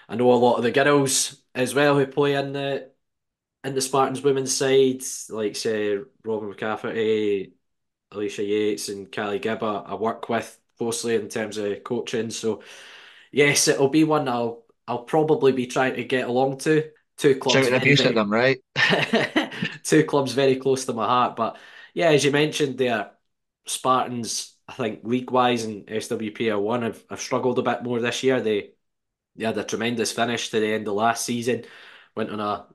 Speaker 6: I know a lot of the girls as well who play in the Spartans women's side, like say Robin McCafferty, Alicia Yates, and Callie Gibb. I work with closely in terms of coaching. So yes, it'll be one I'll probably be trying to get along to. Two clubs
Speaker 5: Shouting
Speaker 6: very,
Speaker 5: abuse at
Speaker 6: very
Speaker 5: them, right?
Speaker 6: two clubs very close to my heart. But yeah, as you mentioned there, Spartans, I think league wise and SWPL one have struggled a bit more this year. They had a tremendous finish to the end of last season, went on a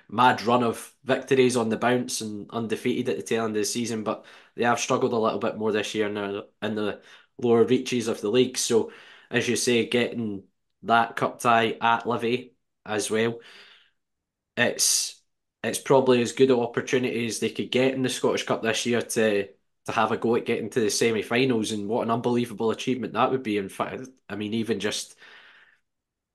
Speaker 6: mad run of victories on the bounce and undefeated at the tail end of the season, but they have struggled a little bit more this year now in the lower reaches of the league. So, as you say, getting that cup tie at Livy as well, it's it's probably as good an opportunity as they could get in the Scottish Cup this year to have a go at getting to the semi-finals, and what an unbelievable achievement that would be. In fact, I mean, even just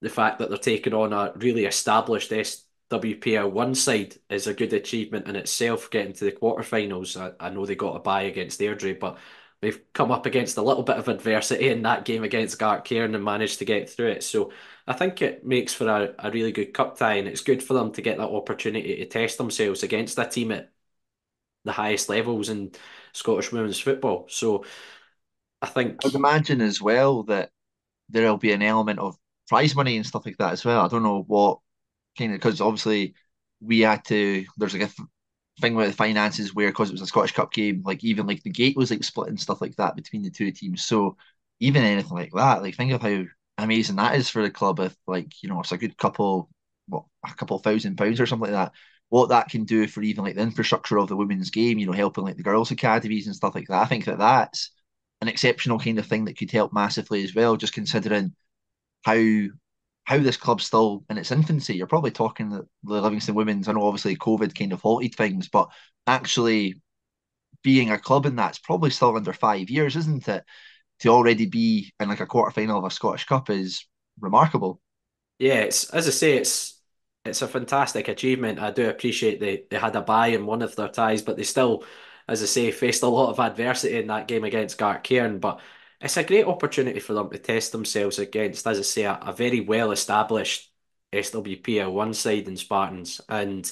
Speaker 6: the fact that they're taking on a really established SWPL one side is a good achievement in itself, getting to the quarterfinals. I know they got a bye against Airdrie, but they've come up against a little bit of adversity in that game against Gartcairn and managed to get through it. So I think it makes for a really good cup tie, and it's good for them to get that opportunity to test themselves against a team at the highest levels in Scottish women's football. So I think,
Speaker 5: I would imagine as well that there'll be an element of prize money and stuff like that as well. I don't know what kind of because obviously we had to. There's like a thing with the finances where because it was a Scottish Cup game, like even like the gate was like split and stuff like that between the two teams. So even anything like that, like think of how amazing that is for the club if like it's a good couple, what a couple £1,000 or something like that. What that can do for even like the infrastructure of the women's game, helping like the girls' academies and stuff like that. I think that that's an exceptional kind of thing that could help massively as well. Just considering how this club's still in its infancy. You're probably talking that the Livingston Women's, I know obviously COVID kind of halted things, but actually being a club in that's probably still under 5 years, isn't it? To already be in like a quarter final of a Scottish Cup is remarkable.
Speaker 6: yeah, it's as I say, it's a fantastic achievement. I do appreciate they had a bye in one of their ties, but they still, as I say, faced a lot of adversity in that game against Gartcairn. But it's a great opportunity for them to test themselves against, as I say, a very well established SWPL one side in Spartans. And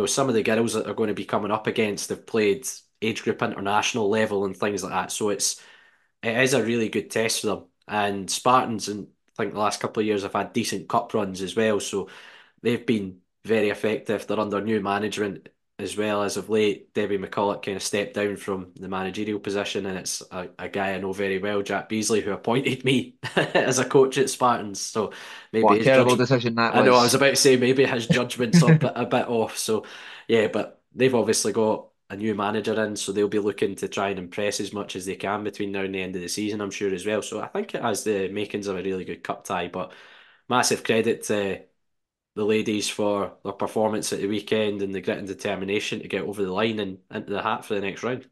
Speaker 6: some of the girls that they're going to be coming up against have played age group international level and things like that. So it is a really good test for them. And Spartans, and I think the last couple of years have had decent cup runs as well. So they've been very effective. They're under new management as well. As of late, Debbie McCulloch kind of stepped down from the managerial position, and it's a guy I know very well, Jack Beasley, who appointed me as a coach at Spartans. So maybe
Speaker 5: What a
Speaker 6: his
Speaker 5: terrible
Speaker 6: judgment.
Speaker 5: decision that
Speaker 6: I know I was
Speaker 5: was.
Speaker 6: about to say maybe his judgment's a bit off. So yeah, but they've obviously got a new manager in, so they'll be looking to try and impress as much as they can between now and the end of the season, I'm sure as well. So I think it has the makings of a really good cup tie, but massive credit to the ladies for their performance at the weekend and the grit and determination to get over the line and into the hat for the next round.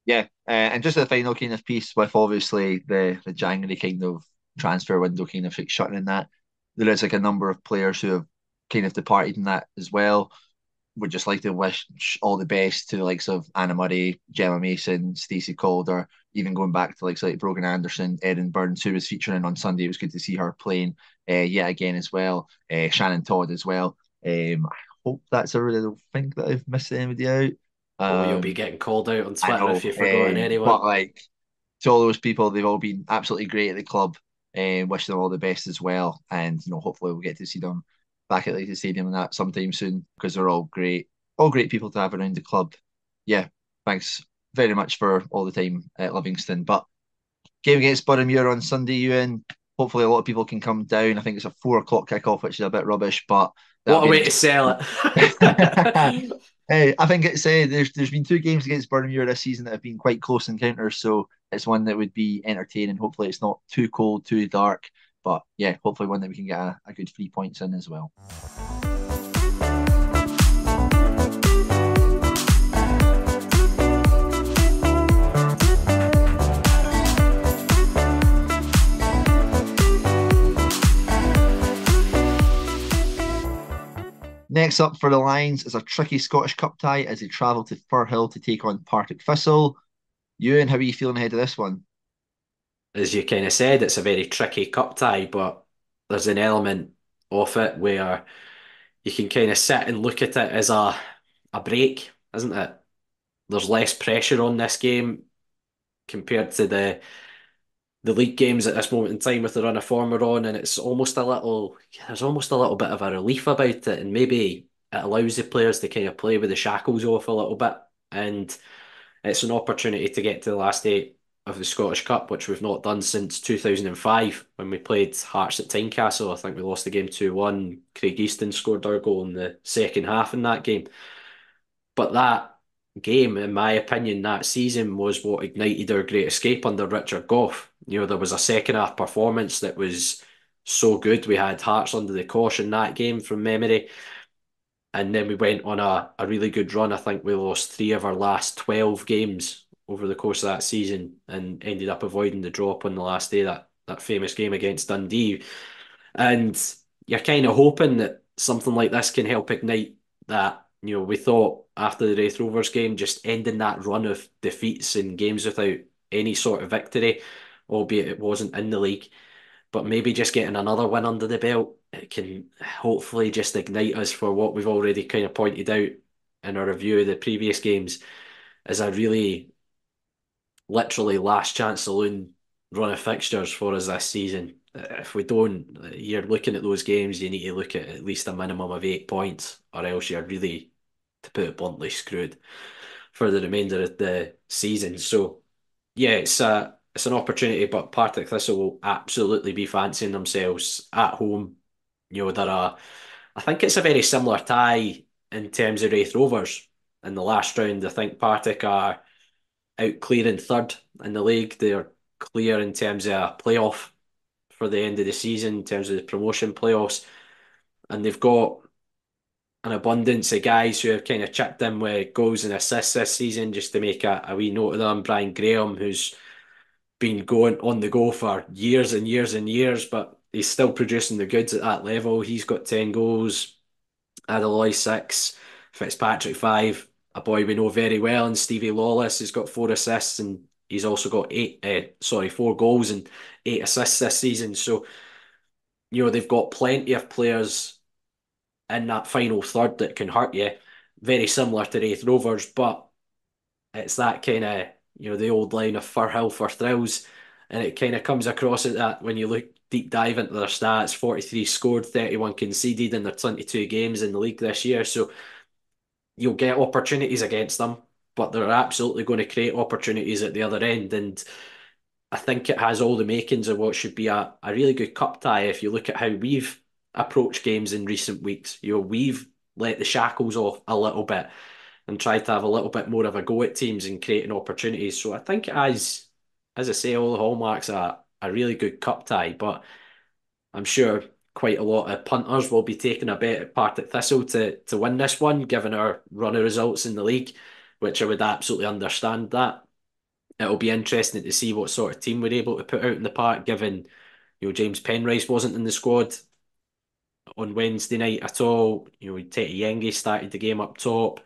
Speaker 5: Yeah, and just the final kind of piece with obviously the January kind of transfer window kind of like shutting in that there is like a number of players who have kind of departed in that as well. would just like to wish all the best to the likes of Anna Murray, Gemma Mason, Stacey Calder, even going back to like Brogan Anderson, Erin Burns, who was featuring on Sunday. It was good to see her playing yet again as well. Shannon Todd as well. I hope that's everything. I don't think that I've missed anybody out.
Speaker 6: Oh, you'll be
Speaker 5: Um,
Speaker 6: getting called out on
Speaker 5: I
Speaker 6: Twitter
Speaker 5: know,
Speaker 6: if you've forgotten
Speaker 5: but
Speaker 6: anyone.
Speaker 5: like to all those people, they've all been absolutely great at the club. Wish them all the best as well, and hopefully we'll get to see them back at like the stadium and that sometime soon because they're all great people to have around the club. Yeah, thanks very much for all the time at Livingston. But game against Boroughmuir on Sunday, Ewan. Hopefully a lot of people can come down. I think it's a 4 o'clock kickoff, which is a bit rubbish, but that'll
Speaker 6: What a
Speaker 5: be
Speaker 6: way
Speaker 5: an
Speaker 6: to sell
Speaker 5: exciting.
Speaker 6: it.
Speaker 5: Hey, I think it's there's been 2 games against Boroughmuir this season that have been quite close encounters, so it's one that would be entertaining. Hopefully, it's not too cold, too dark, but yeah, hopefully one that we can get a good 3 points in as well. Next up for the Lions is a tricky Scottish Cup tie as they travel to Firhill to take on Partick Thistle. Ewan, how are you feeling ahead of this one?
Speaker 6: As you kind of said, it's a very tricky cup tie, but there's an element of it where you can kind of sit and look at it as a break, isn't it? There's less pressure on this game compared to the league games at this moment in time with the run of form we're on, and there's almost a little bit of a relief about it, and maybe it allows the players to kind of play with the shackles off a little bit, and it's an opportunity to get to the last eight of the Scottish Cup, which we've not done since 2005 when we played Hearts at Tynecastle. I think we lost the game 2-1. Craig Easton scored our goal in the second half in that game. But that game, in my opinion, that season was what ignited our great escape under Richard Gough. There was a second half performance that was so good. We had Hearts under the cosh in that game from memory. And then we went on a really good run. I think we lost 3 of our last 12 games over the course of that season and ended up avoiding the drop on the last day, that famous game against Dundee. And you're kind of hoping that something like this can help ignite that. We thought after the Wraith Rovers game, just ending that run of defeats in games without any sort of victory, albeit it wasn't in the league, but maybe just getting another win under the belt, it can hopefully just ignite us for what we've already kind of pointed out in our review of the previous games as a really literally last chance saloon run of fixtures for us this season. If we don't, you're looking at those games, you need to look at least a minimum of 8 points, or else you're really, to put it bluntly, screwed for the remainder of the season. So, yeah, it's an opportunity, but Partick Thistle will absolutely be fancying themselves at home. I think it's a very similar tie in terms of Wraith Rovers in the last round. I think Partick are out clearing third in the league. They're clear in terms of a playoff for the end of the season, in terms of the promotion playoffs. And they've got an abundance of guys who have kind of chipped in with goals and assists this season, just to make a wee note of them. Brian Graham, who's been going on the go for years and years and years, but he's still producing the goods at that level. He's got 10 goals, Adaloy 6, Fitzpatrick 5, a boy we know very well, and Stevie Lawless has got 4 assists, and he's also got 4 goals and 8 assists this season. So, they've got plenty of players in that final third that can hurt you. Very similar to Wraith Rovers, but it's that kind of, the old line of Firhill for thrills. And it kind of comes across at that when you look deep dive into their stats. 43 scored, 31 conceded in their 22 games in the league this year. So you'll get opportunities against them, but they're absolutely going to create opportunities at the other end. And I think it has all the makings of what should be a really good cup tie if you look at how we've approached games in recent weeks. We've let the shackles off a little bit and tried to have a little bit more of a go at teams and creating opportunities. So I think it has, as I say, all the hallmarks are a really good cup tie, but I'm sure quite a lot of punters will be taking a bet at Partick Thistle to win this one, given our run of results in the league, which I would absolutely understand that. It'll be interesting to see what sort of team we're able to put out in the park, given James Penrice wasn't in the squad on Wednesday night at all. Tete Yengi started the game up top.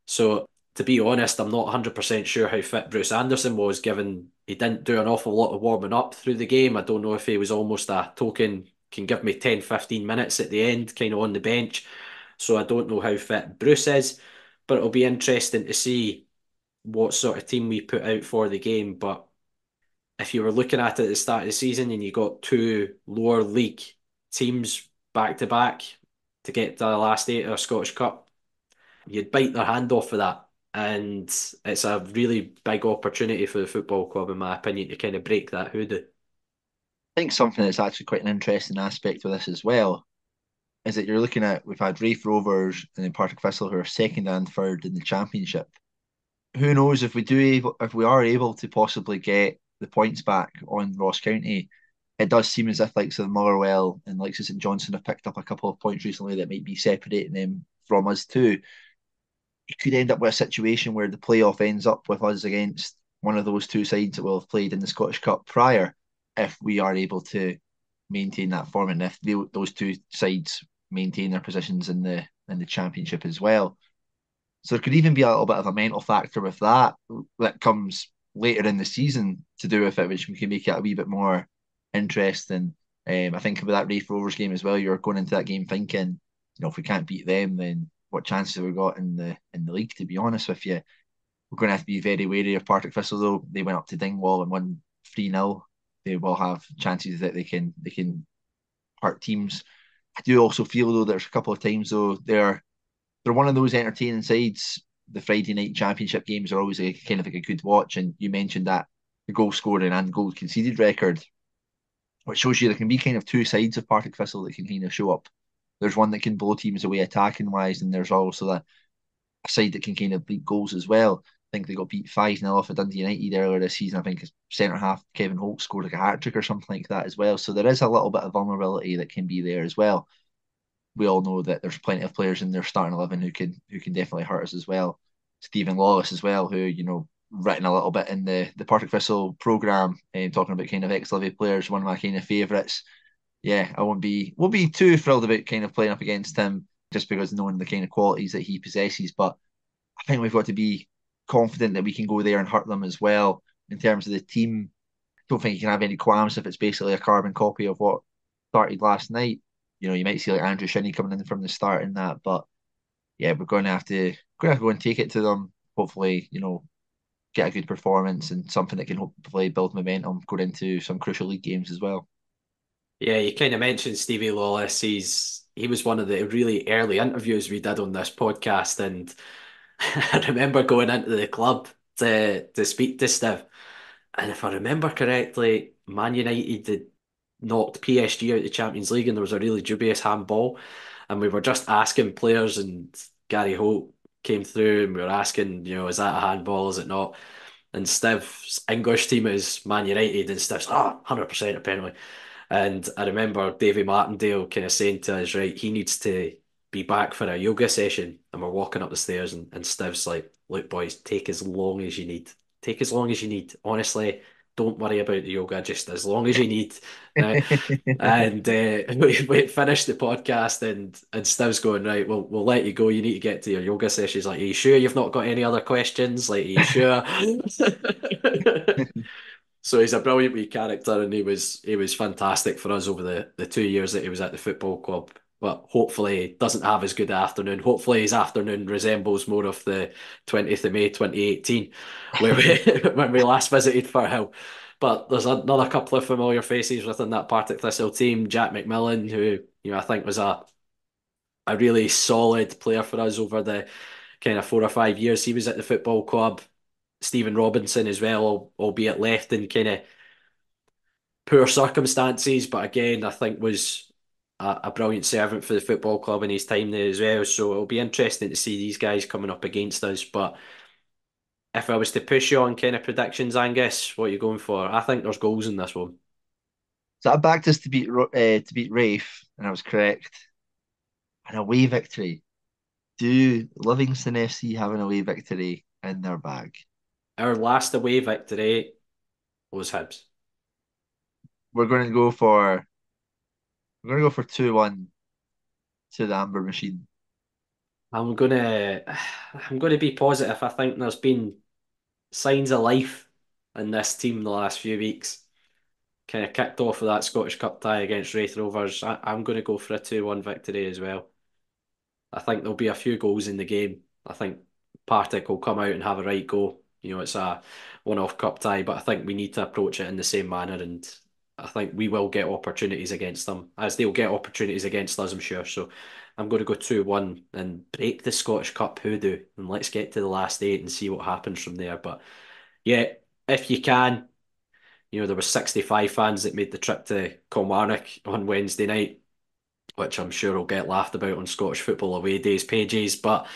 Speaker 6: So to be honest, I'm not 100% sure how fit Bruce Anderson was, given he didn't do an awful lot of warming up through the game. I don't know if he was almost a token, can give me 10, 15 minutes at the end, kind of on the bench. So I don't know how fit Bruce is, but it'll be interesting to see what sort of team we put out for the game. But if you were looking at it at the start of the season and you got two lower league teams back to back to get to the last eight of a Scottish Cup, you'd bite their hand off for that. And it's a really big opportunity for the football club, in my opinion, to kind of break that hoodoo.
Speaker 5: I think something that's actually quite an interesting aspect of this as well is that you're looking at, we've had Raith Rovers and then Partick Thistle who are second and third in the championship. Who knows if we are able to possibly get the points back on Ross County. It does seem as if likes of Motherwell and likes of St Johnstone have picked up a couple of points recently that might be separating them from us too. It could end up with a situation where the playoff ends up with us against one of those two sides that will have played in the Scottish Cup prior, if we are able to maintain that form and if those two sides maintain their positions in the championship as well. So there could even be a little bit of a mental factor with that comes later in the season to do with it, which can make it a wee bit more interesting. I think about that Raith Rovers game as well. You're going into that game thinking, if we can't beat them, then what chances have we got in the league? To be honest with you, we're going to have to be very wary of Partick Thistle. Though they went up to Dingwall and won 3-0, they will have chances that they can hurt teams. I do also feel though there's a couple of times though they're one of those entertaining sides. The Friday night championship games are always kind of like a good watch, and you mentioned that the goal scoring and goal conceded record, which shows you there can be kind of two sides of Partick Thistle that can kind of show up. There's one that can blow teams away attacking wise, and there's also a side that can kind of beat goals as well. I think they got beat 5-0 off of Dundee United earlier this season. I think centre half Kevin Holt scored like a hat trick or something like that as well. So there is a little bit of vulnerability that can be there as well. We all know that there's plenty of players in their starting 11 who can definitely hurt us as well. Stephen Lawless as well, who written a little bit in the Partick Thistle programme, talking about kind of ex-Livy players, one of my kind of favourites. Yeah, I won't be too thrilled about kind of playing up against him just because knowing the kind of qualities that he possesses. But I think we've got to be confident that we can go there and hurt them as well. In terms of the team, I don't think you can have any qualms if it's basically a carbon copy of what started last night. You might see like Andrew Shinnie coming in from the start in that, but yeah, we're going to have to go and take it to them. Hopefully, get a good performance and something that can hopefully build momentum going into some crucial league games as well.
Speaker 6: Yeah, you kind of mentioned Stevie Lawless. He was one of the really early interviews we did on this podcast, and I remember going into the club to speak to Steve, and if I remember correctly, Man United had knocked PSG out of the Champions League, and there was a really dubious handball, and we were just asking players, and Gary Holt came through, and we were asking, is that a handball? Is it not? And Steve's English team is Man United, and Steve's 100% a penalty. And I remember Davy Martindale kind of saying to us, right, he needs to be back for a yoga session. And we're walking up the stairs, and Steve's like, look, boys, take as long as you need. Take as long as you need. Honestly, don't worry about the yoga, just as long as you need. And we finished the podcast, and Steve's going, right, we'll let you go. You need to get to your yoga session. He's like, are you sure you've not got any other questions? Like, are you sure? So he's a brilliant wee character, and he was fantastic for us over the 2 years that he was at the football club. But hopefully he doesn't have as good an afternoon. Hopefully his afternoon resembles more of the 20th of May 2018, where when we last visited Firhill. But there's another couple of familiar faces within that Partick Thistle team. Jack McMillan, who I think was a really solid player for us over the kind of 4 or 5 years he was at the football club. Stephen Robinson as well, albeit left in kind of poor circumstances, but again, I think was a brilliant servant for the football club in his time there as well. So it'll be interesting to see these guys coming up against us. But if I was to push you on kind of predictions, Angus, what are you going for? I think there's goals in this one.
Speaker 5: So I backed us to beat Rafe, and I was correct. An away victory. Do Livingston FC have an away victory in their bag?
Speaker 6: Our last away victory was Hibs.
Speaker 5: We're going to go for 2-1 to the Amber Machine?
Speaker 6: I'm gonna be positive. I think there's been signs of life in this team the last few weeks. Kind of kicked off with that Scottish Cup tie against Wraith Rovers. I'm going to go for a 2-1 victory as well. I think there'll be a few goals in the game. I think Partick will come out and have a right go. You know, it's a one-off cup tie, but I think we need to approach it in the same manner, and I think we will get opportunities against them, as they'll get opportunities against us, I'm sure. So I'm going to go 2-1 and break the Scottish Cup hoodoo, and let's get to the last 8 and see what happens from there. But yeah, if you can, you know, there were 65 fans that made the trip to Kilmarnock on Wednesday night, which I'm sure will get laughed about on Scottish Football Away Days pages. But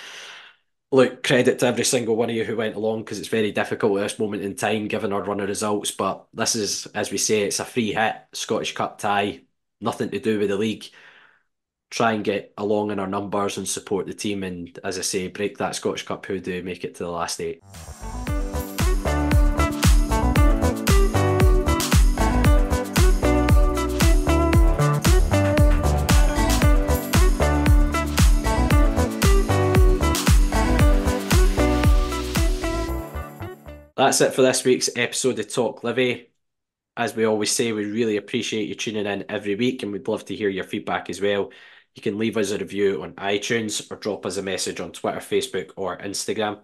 Speaker 6: look, credit to every single one of you who went along, because it's very difficult at this moment in time given our run of results. But this is, as we say, it's a free hit Scottish Cup tie, nothing to do with the league. Try and get along in our numbers and support the team, and as I say, break that Scottish Cup hoodoo, make it to the last 8. That's it for this week's episode of Talk Livi. As we always say, we really appreciate you tuning in every week, and we'd love to hear your feedback as well. You can leave us a review on iTunes or drop us a message on Twitter, Facebook, or Instagram.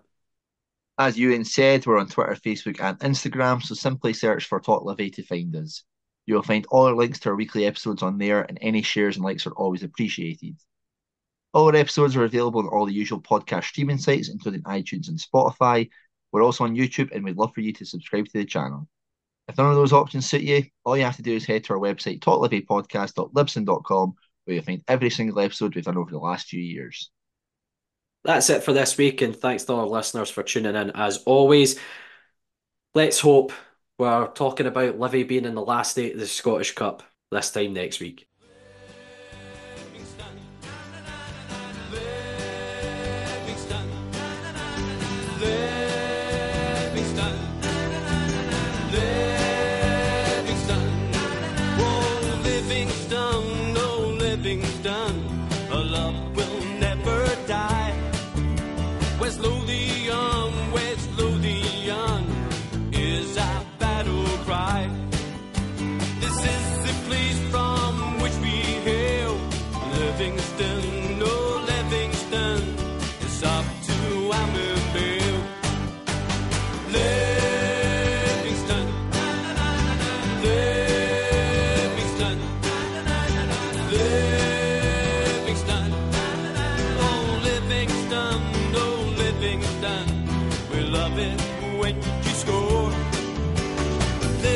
Speaker 5: As Euan said, we're on Twitter, Facebook, and Instagram, so simply search for Talk Livi to find us. You will find all our links to our weekly episodes on there, and any shares and likes are always appreciated. All our episodes are available on all the usual podcast streaming sites, including iTunes and Spotify. We're also on YouTube, and we'd love for you to subscribe to the channel. If none of those options suit you, all you have to do is head to our website, talklivipodcast.libsyn.com, where you'll find every single episode we've done over the last few years.
Speaker 6: That's it for this week, and thanks to all our listeners for tuning in as always. Let's hope we're talking about Livy being in the last 8 of the Scottish Cup this time next week.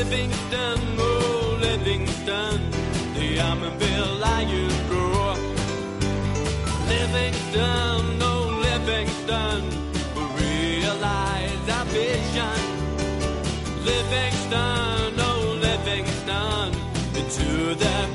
Speaker 1: Livingston, oh Livingston, the Armorville Lions roar. Livingston, oh Livingston, realize our vision. Livingston, oh Livingston, into the